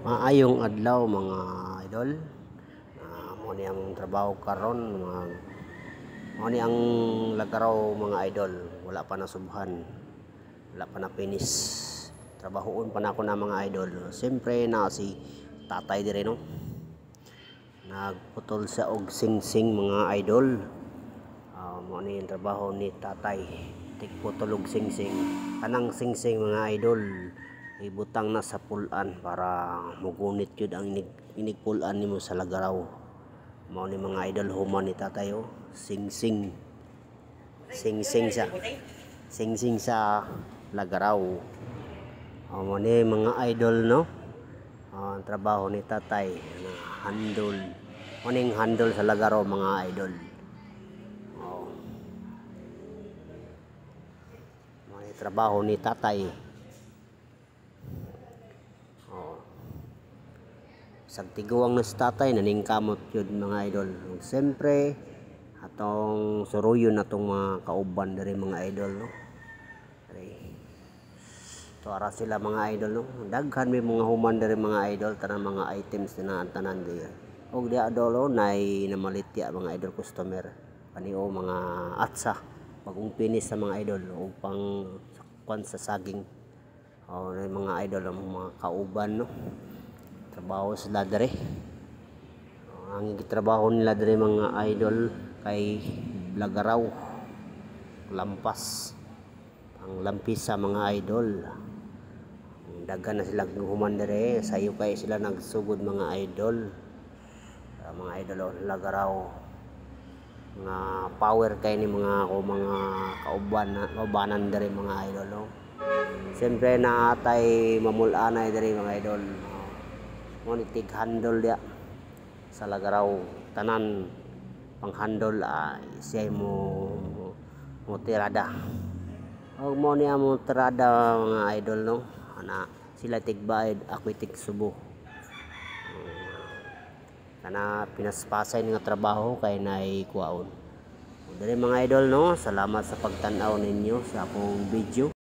Maayong adlaw mga idol. Mo ni ang trabaho karon mo ni ang lagaraw mga idol. Wala pa nasubhan. Wala pa na finish. Trabahoon pa na ako na mga idol. Siyempre na si tatay dire no. Nagputol sa og sing-sing mga idol. Mo ni ang trabaho ni tatay. Tigputol og sing-sing. Kanang sing-sing mga idol. Ibutang na sa pulan para mugunit yun ang inigpulan nimo sa lagaraw. Mao ni mga idol human ni tatay sing-sing sa lagaraw. Mao ni mga idol no. Ang trabaho ni tatay na handle. Maning handle sa lagaraw mga idol. Mao ni trabaho ni tatay. Sagtiguang na sa tatay naningkamot yun mga idol. Siyempre atong suruyon atong mga kauban dari mga idol no. Tuara sila mga idol no. Daghan may mga human dari mga idol tanang mga items na tanan diya. Og di adolo nay namalitya mga idol customer. Kanio mga atsa bagong finish sa mga idol o pang kwan sa saging. Mga idol mga kauban no. Trabaho sila dere. Ang gitrabaho nila dere mga idol kay lagaraw lampas ang lampis sa mga idol. Daghan na sila human dere sayo kay sila nagsugod mga idol. Mga idol lagaraw nga power kay ni mga kaubanan dere mga idol. Siyempre naatay mamulanay dere mga idol. Monitig handle dia sa lagaraw tanan pang handle siya mo tirada og mo niya mo tirada mga idol no ana sila tigbayad ako tig subo kana pinaspasay nga trabaho kay nay kuwaon dili mga idol no. Salamat sa pagtan-aw ninyo sa akong video.